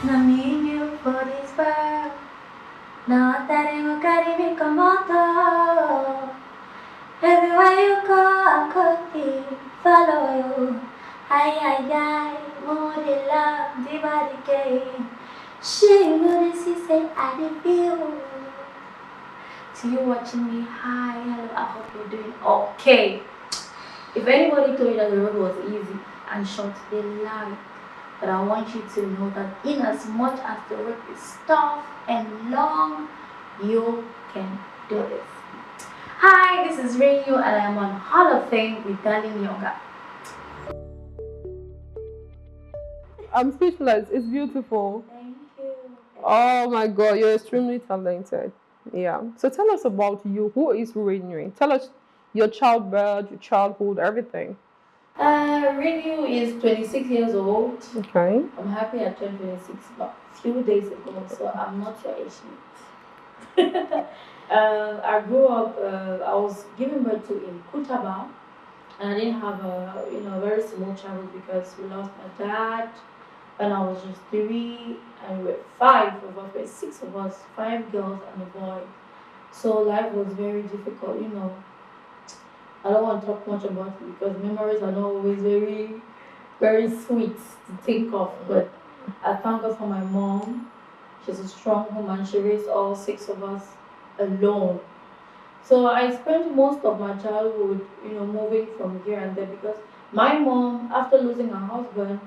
No need you for this world. No tengo caribe como tú. Everywhere you go, I could be follow you. Ay, ay, ay, moody love, the body game. She would see say I did feel. To you watching me, hi, hello, I hope you're doing okay. If anybody told you that the road was easy and short, they lie. But I want you to know that in as much as the road is tough and long, you can do this. Hi, this is Rinyu and I am on Hall of Fame with Darling Yoga. I'm speechless. It's beautiful. Thank you. Oh my God, you're extremely talented. Yeah. So tell us about you. Who is Rinyu? Tell us your childbirth, your childhood, everything. Rinyu is 26 years old. Okay. I'm happy I turned 26 about a few days ago, so I'm not your age mate. I grew up, I was given birth to in Kutaba, and I didn't have a very small childhood because we lost my dad when I was just 3, and we were 5 of us, we were 6 of us, 5 girls and a boy. So life was very difficult. I don't want to talk much about it because memories are not always very, very sweet to think of. But I thank God for my mom. She's a strong woman. She raised all 6 of us alone. So I spent most of my childhood, moving from here and there because my mom, after losing her husband,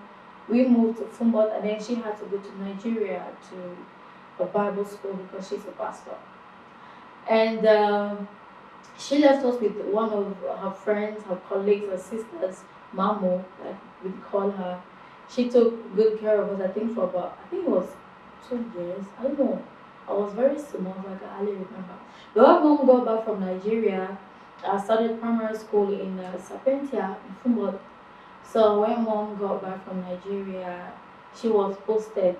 we moved to Fumbot and then she had to go to Nigeria to a Bible school because she's a pastor. And she left us with one of her friends, her colleagues, her sisters, Mamo, like we call her. She took good care of us, I think, for about, I think it was 2 years. I don't know. I was very small, like I hardly remember. But when mom got back from Nigeria, I started primary school in Sapentia in Fumbot. So when mom got back from Nigeria, she was posted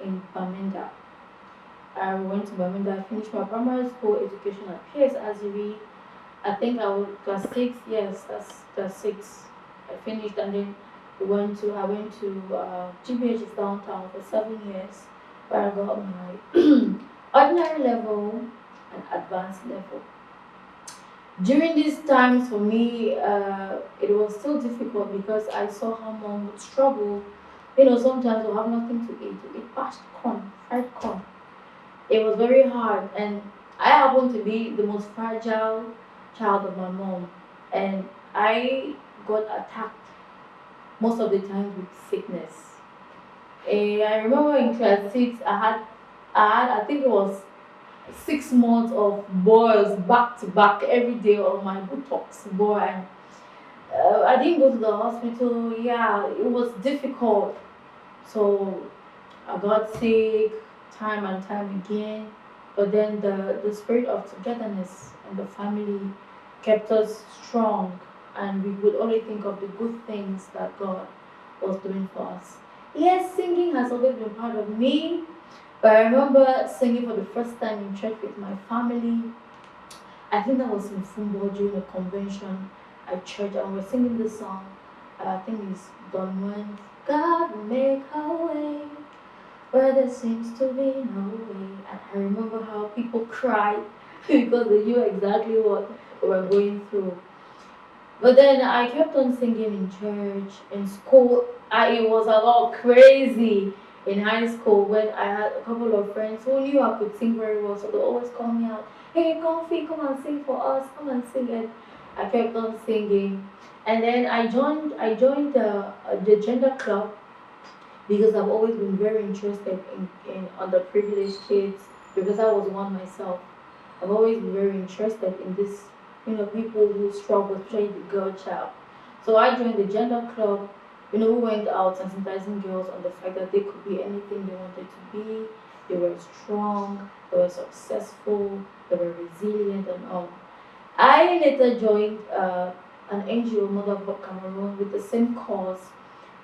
in Bamenda. I went to Bamenda, I finished my primary school education at PS Aziri. I think I was class 6, yes, that's 6. I finished and then I went to GBH's downtown for 7 years where I got my ordinary level and advanced level. During these times for me, it was still difficult because I saw how mom would struggle. Sometimes we'll have nothing to eat. We eat parched corn, fried corn. It was very hard, and I happened to be the most fragile child of my mom, and I got attacked most of the time with sickness. I remember in class 6, I think it was 6 months of boils back to back every day on my buttocks, boy. And, I didn't go to the hospital. Yeah, it was difficult. So I got sick time and time again. But then the spirit of togetherness and the family kept us strong, and we would only think of the good things that God was doing for us. Yes, singing has always been part of me, but I remember singing for the first time in church with my family. I think that was in Fumbo during a convention at church, and we were singing this song. I think it's Done When God Will Make a Way where there seems to be no way. And I remember how people cried because they knew exactly what we were going through. But then I kept on singing in church, in school. It was a lot crazy in high school when I had a couple of friends who knew I could sing very well, so they always call me out, "Hey, Comfy, come and sing for us, come and sing." And I kept on singing. And then I joined the gender club because I've always been very interested in underprivileged kids because I was one myself. I've always been very interested in this, people who struggle, especially the girl child. So I joined the gender club, we went out sensitizing girls on the fact that they could be anything they wanted to be. They were strong, they were successful, they were resilient and all. I later joined an NGO, Mother of Cameroon, with the same cause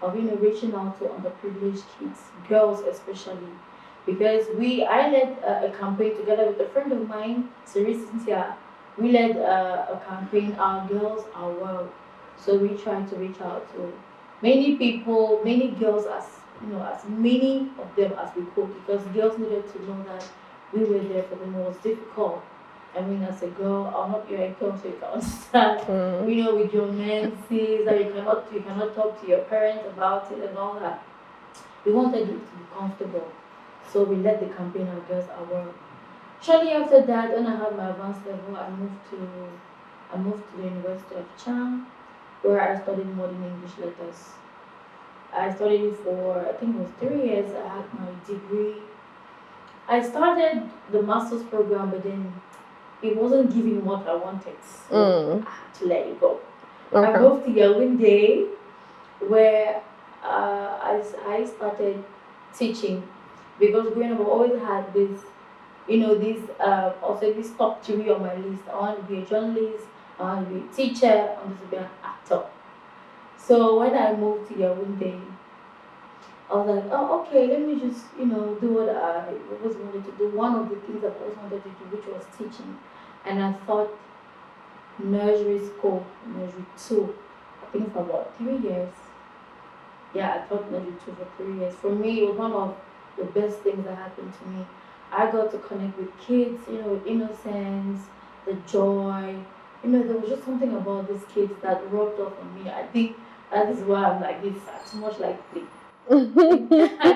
of reaching out to underprivileged kids, girls especially, because I led a campaign together with a friend of mine, Cerise Cynthia. We led a campaign, Our Girls Our World. So we tried to reach out to many people, many girls as as many of them as we could, because girls needed to know that we were there for them. It was difficult. I mean, as a girl, I'm not your icon, so you can understand. With your menses, that you cannot talk to your parents about it and all that. We wanted you to be comfortable, so we let the campaign our girls our work. Shortly after that, when I had my advanced level, I moved to the University of Chang, where I studied modern English letters. I studied it for, I think it was 3 years. I had my degree. I started the master's program, but then it wasn't giving what I wanted, so I had to let it go. I Okay. moved to Yaoundé, where I started teaching, because growing up I always had also this top three on my list. I want to be a journalist, I want to be a teacher, I want to be an actor. So when I moved to Yaoundé, I was like, oh, okay, let me just, do what I always wanted to do. One of the things I've always wanted to do, which was teaching. And I thought nursery school, nursery two, I think for about 3 years. Yeah, I taught nursery two for 3 years. For me, it was one of the best things that happened to me. I got to connect with kids, with innocence, the joy. There was just something about these kids that rubbed off on me. I think that is why I'm like this, too much like this. I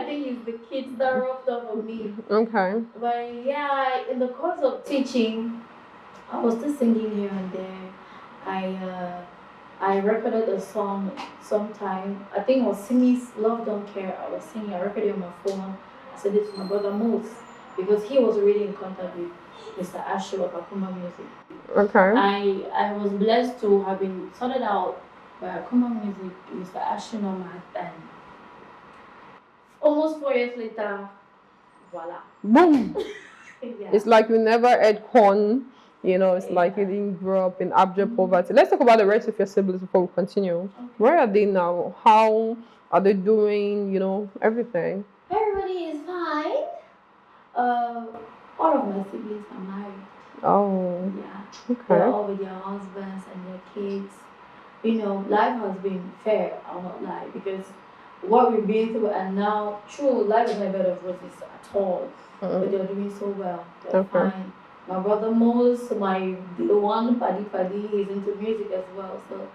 think it's the kids that rubbed off on me. Okay. But yeah, in the course of teaching, I was still singing here and there. I recorded a song sometime. I think it was Simi's Love Don't Care. I was singing. I recorded it on my phone. I sent it to my brother Moose, because he was already in contact with Mr. Ashu of Akuma Music. Okay. I was blessed to have been sorted out by Akuma Music, Mr. Ashu Nomad, and almost 4 years later, voila. Boom. Yeah. It's like you never ate corn. It's like you didn't grow up in abject poverty. Let's talk about the rest of your siblings before we continue. Okay. Where are they now? How are they doing? Everything. Everybody is fine. All of my siblings are married. Oh. Yeah. Okay. They're all with their husbands and their kids. Life has been fair, I'll not lie, because what we've been through, and now, true, life is not a bed of roses at all. But they're doing so well. They're fine. My brother Mose, the one Paddy, he's into music as well. So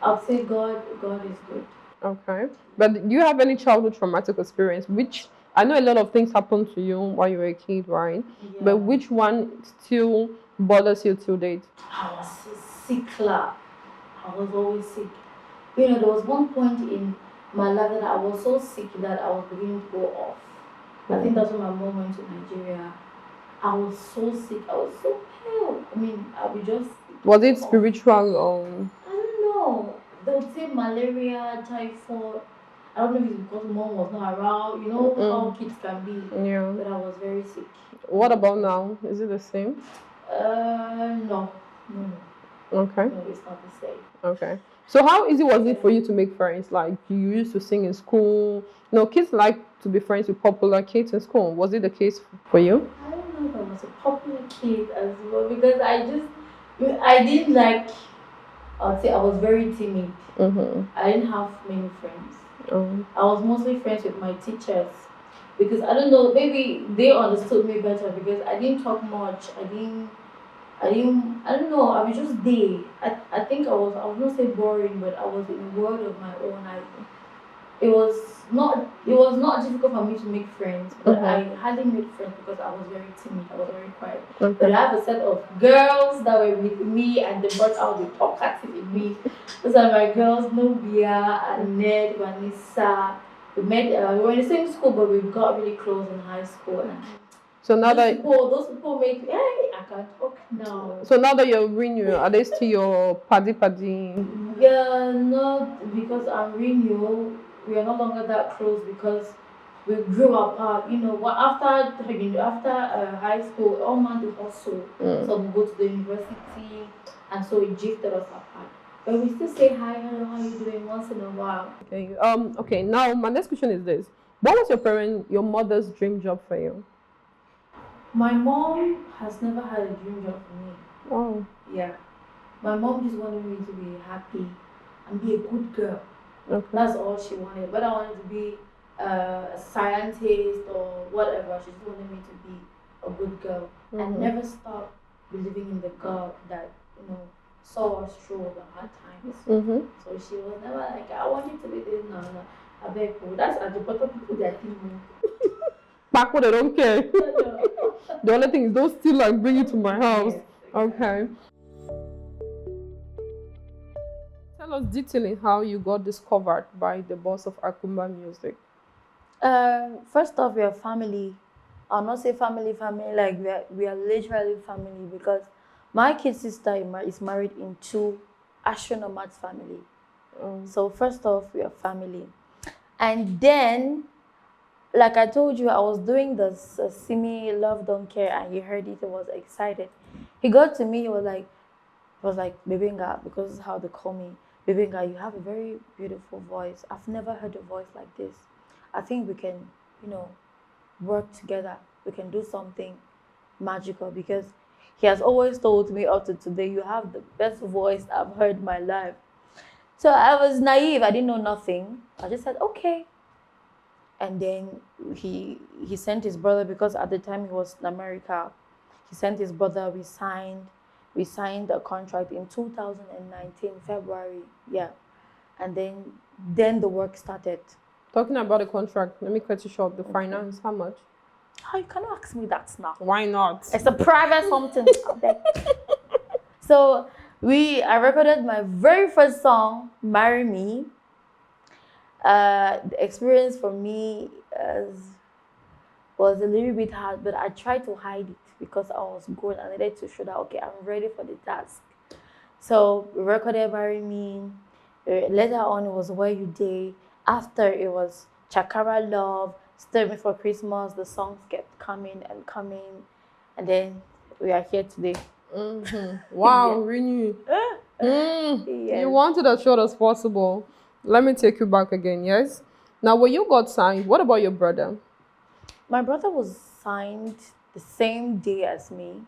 I'll say God is good. Okay. But do you have any childhood traumatic experience? Which I know a lot of things happened to you while you were a kid, right? Yeah. But which one still bothers you till date? I was sick, I was always sick. There was one point in my life that I was so sick that I was beginning to go off. I think that's when my mom went to Nigeria. I was so sick. I was so pale. I mean, I would just. Was it spiritual or? I don't know. They would say malaria, typhoid. I don't know if it's because mom was not around. You know how kids can be. Yeah. But I was very sick. What about now? Is it the same? No. Okay. No, it's not the same. Okay. So how easy was it for you to make friends? Like you used to sing in school. Kids like to be friends with popular kids in school. Was it the case for you? I don't know if I was a popular kid as well, because I didn't like. I'd say I was very timid. I didn't have many friends. I was mostly friends with my teachers, because I don't know, maybe they understood me better, because I didn't talk much. I don't know, I was just there. I think I would not say boring, but I was in a world of my own. It was not difficult for me to make friends, but I hardly made friends because I was very timid. I was very quiet. But I have a set of girls that were with me, and they brought out the talkative in me. Those are my girls, Nubia, Annette, Vanessa. We were in the same school, but we got really close in high school. And so now those people make me, hey, I can talk now. So now that you're Rinyu, are they still your paddy? Yeah, not because I'm Rinyu. We are no longer that close, because we grew apart. After high school, all man to hustle. So we go to the university, and so it drifted us apart. But we still say hi, hello, how you doing once in a while. Okay. Okay. Now my next question is this: what was your mother's dream job for you? My mom has never had a dream job for me. Oh. Yeah. My mom just wanted me to be happy and be a good girl. Okay. That's all she wanted. But I wanted to be a scientist or whatever. She just wanted me to be a good girl and never stop believing in the girl that saw us through the hard times. So she was never like, I want you to be this. No, no. I beg you. That's at the bottom of their team. Back when they don't care. The only thing is don't still like bring it to my house. Yes, Okay. Tell us detailing how you got discovered by the boss of Akumba Music. First off, we are family. I'll not say family, like we are literally family because my kid sister is married into astronomers family. So first off, we are family. And then, like I told you, I was doing this Simi Love Don't Care and he heard it and was excited. He got to me, he was like, Bebinga, because this is how they call me. Bebinga, you have a very beautiful voice. I've never heard a voice like this. I think we can, work together. We can do something magical because he has always told me up to today, you have the best voice I've heard in my life. So I was naive. I didn't know nothing. I just said, okay. And then he sent his brother because at the time he was in America. He sent his brother. We signed a contract in 2019 February. Yeah, and then the work started. Talking about the contract, let me cut you short. The finance, how much? Oh, you cannot ask me that now. Why not? It's a private something. So I recorded my very first song, "Marry Me." The experience for me was a little bit hard, but I tried to hide it because I was grown and I needed to show that, okay, I'm ready for the task. So we recorded "Marry Me." Later on, it was "Where You Day." After it was "Chakara Love," "Stay Me for Christmas." The songs kept coming and coming, and then we are here today. Wow, Rinyu. Yes. You wanted as short as possible. Let me take you back again, yes? Now, when you got signed, what about your brother? My brother was signed the same day as me.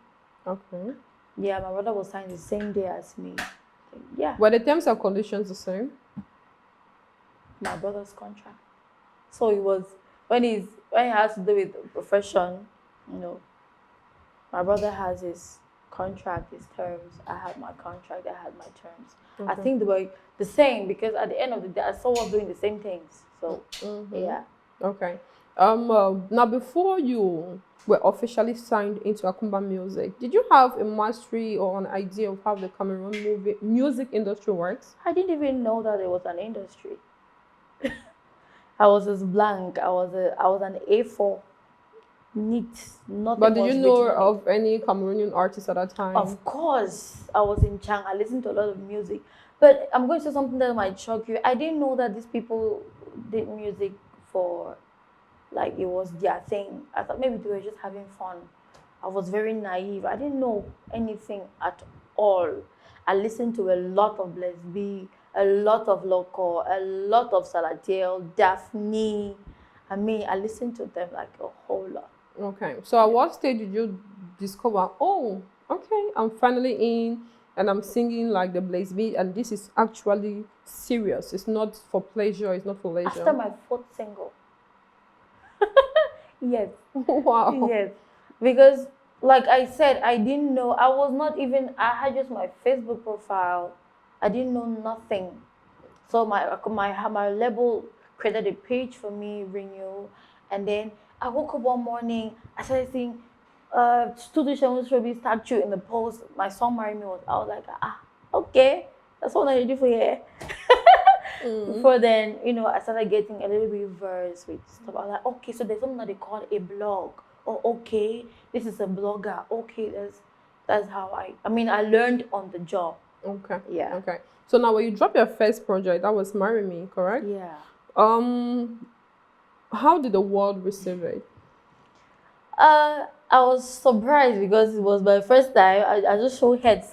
Okay. Yeah, my brother was signed the same day as me. Yeah. Were the terms and conditions the same? My brother's contract. So it was when he has to do with profession, my brother has his contract, his terms. I had my contract, I had my terms. Okay. I think they were the same because at the end of the day, I saw us doing the same things. So yeah. Okay. Now before you were officially signed into Akumba Music, did you have a mastery or an idea of how the Cameroon music industry works? I didn't even know that it was an industry. I was just blank. I was an A4. Neat. Nothing. But did you know of any Cameroonian artists at that time? Of course. I was in Chang. I listened to a lot of music. But I'm going to say something that might shock you. I didn't know that these people did music for, like, it was their thing. I thought maybe they were just having fun. I was very naive. I didn't know anything at all. I listened to a lot of Bless B, a lot of Loco, a lot of Salatiel, Daphne. I listened to them like a whole lot. Okay. So at what stage did you discover, oh, okay, I'm finally in and I'm singing like the Blaze Beat and this is actually serious. It's not for pleasure, it's not for leisure. After my 4th single. Yes. Wow. Yes. Because like I said, I didn't know. I had just my Facebook profile. I didn't know nothing. So my label created a page for me, Rinyu, and then I woke up one morning, I started seeing Studio Shobi statue in the post. My song "Marry Me" I was like, okay, that's what I do for you. Before then, I started getting a little bit verse with stuff. I was like, okay, so there's something that they call a blog. Oh, okay, this is a blogger. Okay, that's how I learned on the job. Okay. Yeah. Okay. So now when you dropped your first project, that was "Marry Me," correct? Yeah. How did the world receive it? I was surprised because it was my first time. I just showed head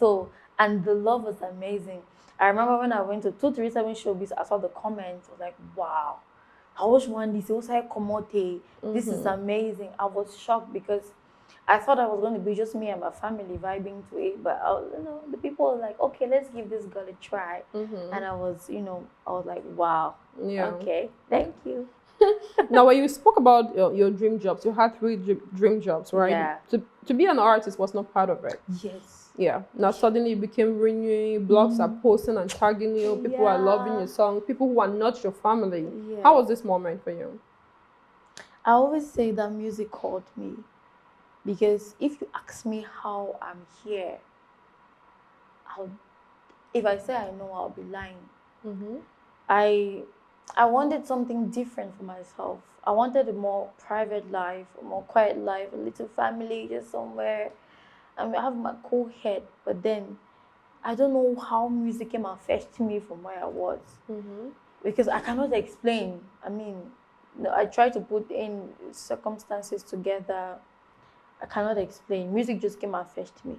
and the love was amazing. I remember when I went to 237 Showbiz, I saw the comments. I was like, wow. I was one this. It was like Komote. This is amazing. I was shocked because I thought I was going to be just me and my family vibing to it, but the people were like, okay, let's give this girl a try. And I was like, wow. Yeah. Okay, thank you. Now, when you spoke about your dream jobs, you had three dream jobs, right? Yeah. To be an artist was not part of it. Yes. Yeah. Now suddenly you became Rinyu, blogs are posting and tagging you, people are loving your song, people who are not your family. Yeah. How was this moment for you? I always say that music called me, because if you ask me how I'm here, I'll, if I say I know, I'll be lying. I I wanted something different for myself. I wanted a more private life, a more quiet life, a little family just somewhere. I mean, I have my cool head, but then I don't know how music came and fetched me from where I was, because I cannot explain. I mean, I try to put in circumstances together. I cannot explain. Music just came and fetched me.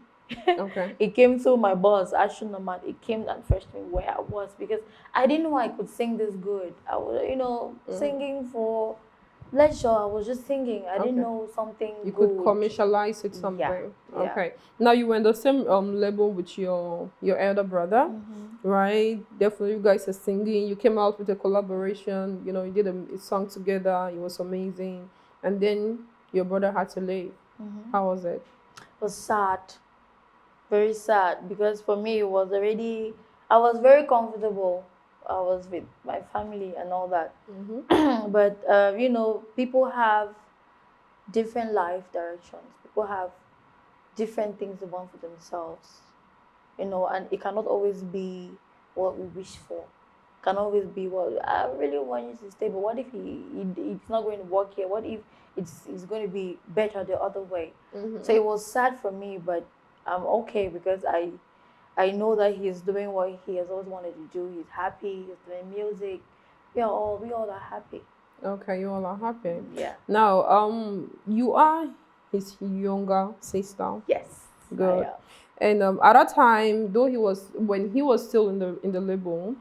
Okay. It came through my boss, Astronomat. It came and fetched me where I was, because I didn't know I could sing this good. I was, singing for leisure. I was just singing. I didn't know something You good. could commercialize it something. Yeah. Okay. Now you were in the same label with your elder brother, right? Definitely, you guys are singing. You came out with a collaboration. You know, you did a song together. It was amazing. And then your brother had to leave. How was it? It was sad, very sad, because for me it was already, I was very comfortable. I was with my family and all that. But people have different life directions. People have different things they want for themselves, and it cannot always be what we wish for. Can always be, well, I really want you to stay, but what if it's not going to work here? What if it's going to be better the other way? So it was sad for me, but I'm okay, because I know that he's doing what he has always wanted to do. He's happy. He's doing music. We all are happy. Okay, you all are happy. Yeah. Now, you are his younger sister. Yes. Good. I am. And at that time, though when he was still in the label,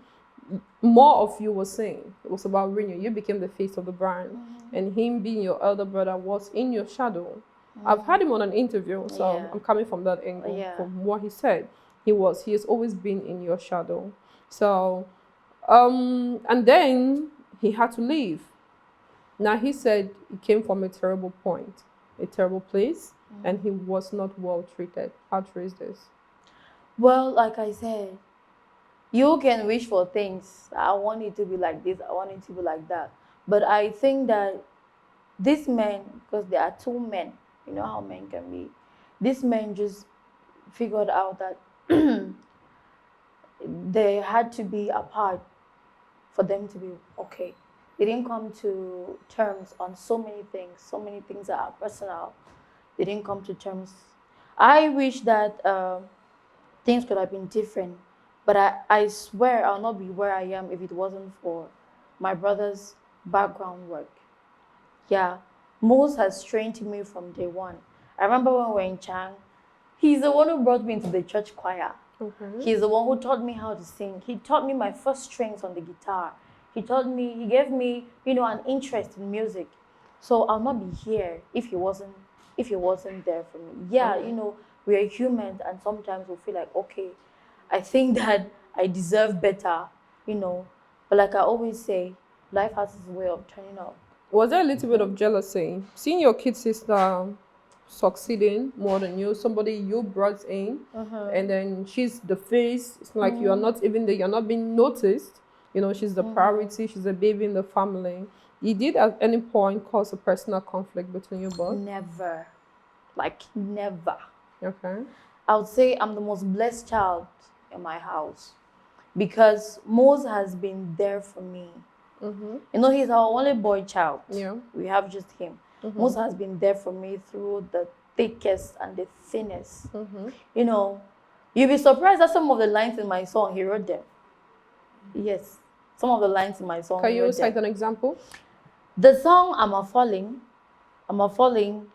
more of you was saying it was about Rinyu. You became the face of the brand, and him being your elder brother was in your shadow. I've had him on an interview, so Yeah. I'm coming from that angle. Yeah. From what he said, he has always been in your shadow. So, and then he had to leave. Now he said he came from a terrible point, a terrible place, and he was not well treated. How true is this? Well, like I said, you can wish for things. I want it to be like this. I want it to be like that. But I think that these men, because there are two men, you know how men can be. These men just figured out that they had to be apart for them to be okay. They didn't come to terms on so many things that are personal. They didn't come to terms. I wish that things could have been different, but I swear I'll not be where I am if it wasn't for my brother's background work. Yeah, Mose has trained me from day one. I remember when we were in Chang, he's the one who brought me into the church choir. He's the one who taught me how to sing. He taught me my first strings on the guitar. He gave me, an interest in music. So I'll not be here if he wasn't there for me. Yeah, we are humans, and sometimes we feel like, okay, I think that I deserve better, But like I always say, life has its way of turning up. Was there a little bit of jealousy? Seeing your kid sister succeeding more than you, somebody you brought in, and then she's the face. It's like you are not even there, you're not being noticed. She's the priority, she's a baby in the family. You did at any point cause a personal conflict between you both? Never. Like, never. Okay. I would say I'm the most blessed child in my house, because Mose has been there for me. He's our only boy child. Yeah. We have just him. Mose has been there for me through the thickest and the thinnest. You'll be surprised at some of the lines in my song, he wrote them. Yes. Some of the lines in my song. Can you cite an example? The song I'm a Falling,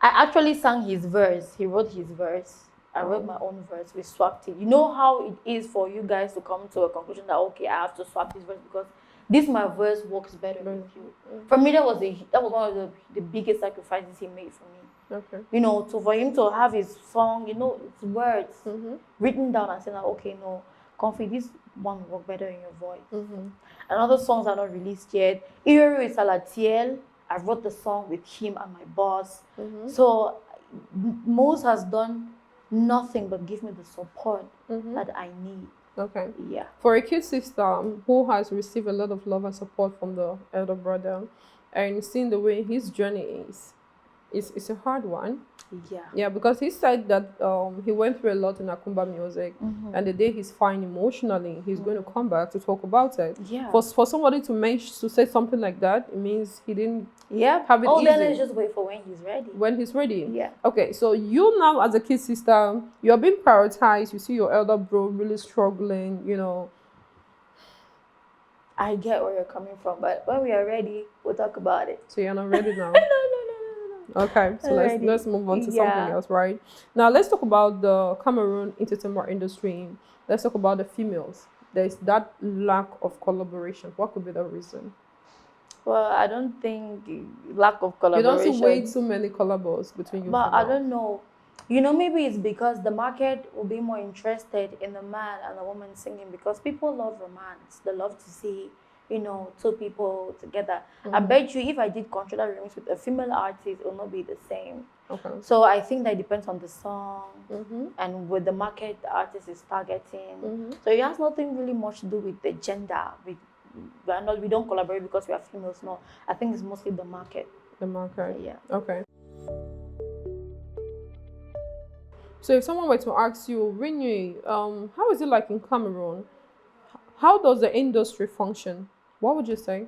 I actually sang his verse. He wrote his verse. I wrote my own verse. We swapped it. You know how it is for you guys to come to a conclusion that, okay, I have to swap this verse because this my verse works better with you. For me, that was one of the biggest sacrifices he made for me. Okay. So for him to have his song, his words written down and saying, okay, no, Comfy, one will work better in your voice. Mm-hmm. And other songs are not released yet. Iru is Salatiel. I wrote the song with him and my boss. Mm-hmm. So Mose has done nothing but give me the support Mm-hmm. that I need. Okay. Yeah. For a kid sister who has received a lot of love and support from the elder brother, and seeing the way his journey is, it's a hard one. Yeah. Yeah, because he said that he went through a lot in Akumba music, and the day he's fine emotionally, he's going to come back to talk about it. Yeah. For somebody to say something like that, it means he didn't Yeah. have it Oh, then easy. let's just wait for when he's ready. When he's ready. Yeah. Okay, so you now as a kid sister, you're being prioritized. You see your elder bro really struggling. You know. I get where you're coming from, but when we are ready, we'll talk about it. So you're not ready now. No. Okay, so let's move on to something else, right? Now let's talk about the Cameroon entertainment industry. Let's talk about the females. There's that lack of collaboration. What could be the reason? Well, I don't think lack of You collaboration. don't see way too many collabos between you. But I don't know. You know, maybe it's because the market will be more interested in the man and the woman singing because people love romance. They love to see, you know, two people together. I bet you if I did controller remix with a female artist, it will not be the same. Okay. So I think that depends on the song and with the market the artist is targeting. So it has nothing really much to do with the gender. We don't collaborate because we are females. No, I think it's mostly the market. The market. Yeah. Okay. So if someone were to ask you, Rinyu, how is it like in Cameroon? How does the industry function? What would you say?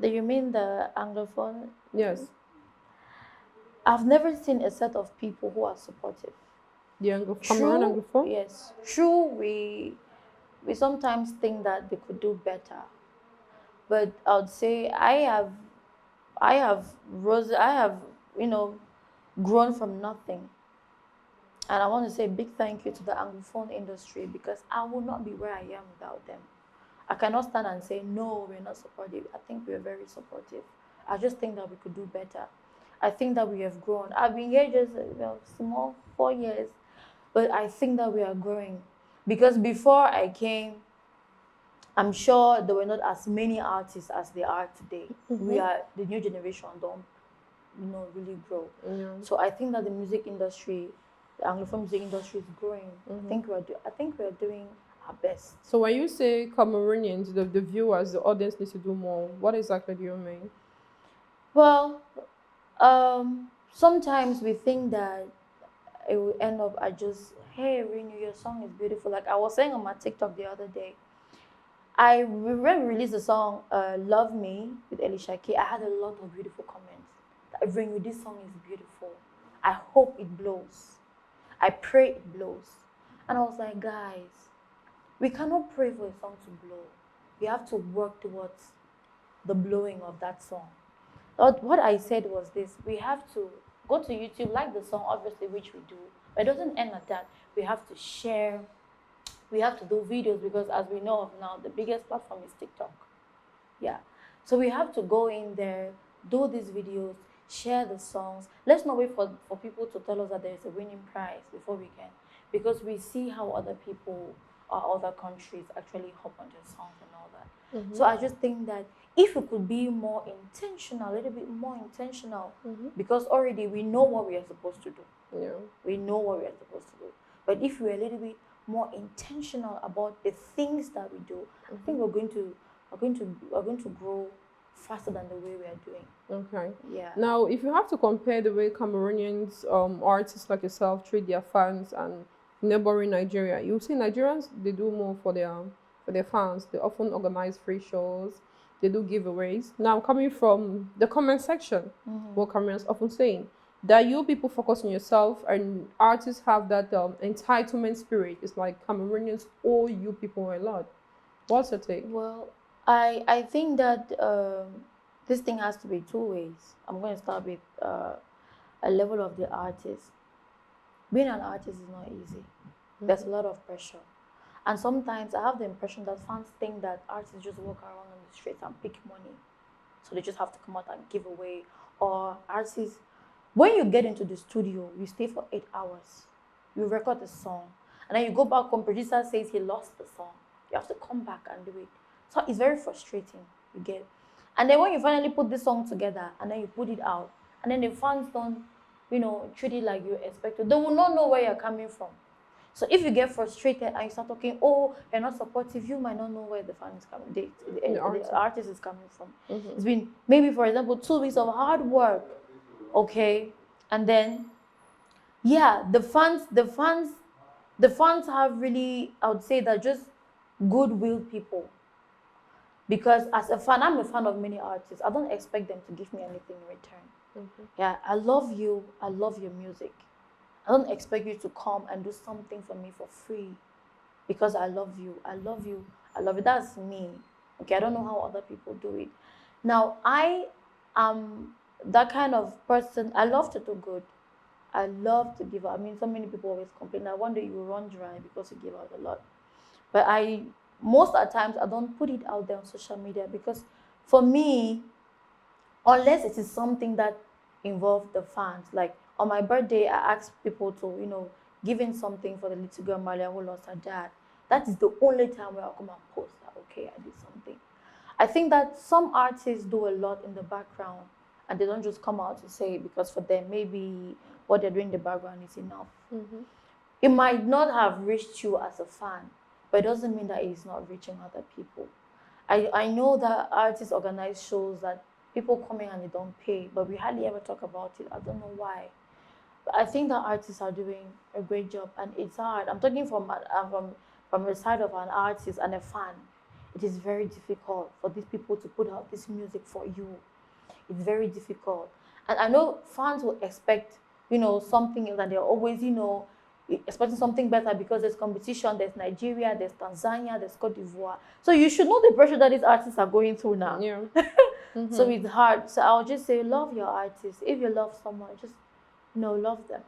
Do you mean the Anglophone? Yes. I've never seen a set of people who are supportive. The Cameroon Anglophone? Yes. True, we sometimes think that they could do better. But I would say I have you know, grown from nothing. And I want to say a big thank you to the Anglophone industry because I would not be where I am without them. I cannot stand and say, no, we're not supportive. I think we're very supportive. I just think that we could do better. I think that we have grown. I've been here just small 4 years, but I think that we are growing. Because before I came, I'm sure there were not as many artists as there are today. We are the new generation don't, really grow. Yeah. So I think that the music industry, the Anglophone music industry is growing. I think we're doing our best. So when you say Cameroonians, the viewers, the audience needs to do more, what exactly do you mean? Well, sometimes we think that it will end up at just, hey, Rinyu, your song is beautiful. Like I was saying on my TikTok the other day, when we released the song Love Me with Elisha K, I had a lot of beautiful comments. Like, Rinyu, this song is beautiful. I hope it blows. I pray it blows. And I was like, guys, we cannot pray for a song to blow. We have to work towards the blowing of that song. What I said was this: we have to go to YouTube, like the song, obviously, which we do, but it doesn't end at that. We have to share, we have to do videos because, as we know of now, the biggest platform is TikTok. Yeah. So we have to go in there, do these videos, share the songs. Let's not wait for people to tell us that there is a winning prize before we can, because we see how other people or other countries actually hop on their songs and all that. So I just think that if we could be more intentional, a little bit more intentional, because already we know what we are supposed to do. Yeah. We know what we are supposed to do. But if we're a little bit more intentional about the things that we do, I think we're going to grow faster than the way we are doing. Okay. Yeah. Now, if you have to compare the way Cameroonians, artists like yourself, treat their fans and neighboring Nigeria, you see Nigerians, they do more for their fans. They often organize free shows. They do giveaways. Now, coming from the comment section, what Cameroonians often saying, that you people focus on yourself and artists have that entitlement spirit. It's like Cameroonians owe you people a lot. What's your take? Well, I think that this thing has to be two ways. I'm going to start with a level of the artist. Being an artist is not easy. There's a lot of pressure. And sometimes I have the impression that fans think that artists just walk around on the streets and pick money. So they just have to come out and give away. Or artists, when you get into the studio, you stay for 8 hours. You record the song. And then you go back home, producer says he lost the song. You have to come back and do it. So it's very frustrating, you get. And then when you finally put this song together and then you put it out, and then the fans don't, treat it like you expected, they will not know where you're coming from. So if you get frustrated and you start talking, oh, you're not supportive, you might not know where the fan is coming, the artist is coming from. It's been maybe, for example, 2 weeks of hard work, okay, and then yeah, the fans have really, I would say, they're just goodwill people. Because as a fan, I'm a fan of many artists. I don't expect them to give me anything in return. Yeah, I love you. I love your music. I don't expect you to come and do something for me for free because I love you. I love you. I love you. That's me. Okay, I don't know how other people do it. Now, I am that kind of person. I love to do good. I love to give out. I mean, so many people always complain that one day you will run dry because you give out a lot. But most of the times, I don't put it out there on social media because for me, unless it is something that involves the fans, like on my birthday, I asked people to, give in something for the little girl Malia who lost her dad. That is the only time where I'll come and post that, okay, I did something. I think that some artists do a lot in the background and they don't just come out to say it because for them, maybe what they're doing in the background is enough. It might not have reached you as a fan, but it doesn't mean that it's not reaching other people. I know that artists organize shows that people come in and they don't pay, but we hardly ever talk about it. I don't know why. But I think that artists are doing a great job, and it's hard. I'm talking from the side of an artist and a fan. It is very difficult for these people to put out this music for you. It's very difficult. And I know fans will expect, something else, and they're always, expecting something better because there's competition, there's Nigeria, there's Tanzania, there's Cote d'Ivoire. So you should know the pressure that these artists are going through now. Yeah. So it's hard. So I'll just say, love your artists. If you love someone, just, love them.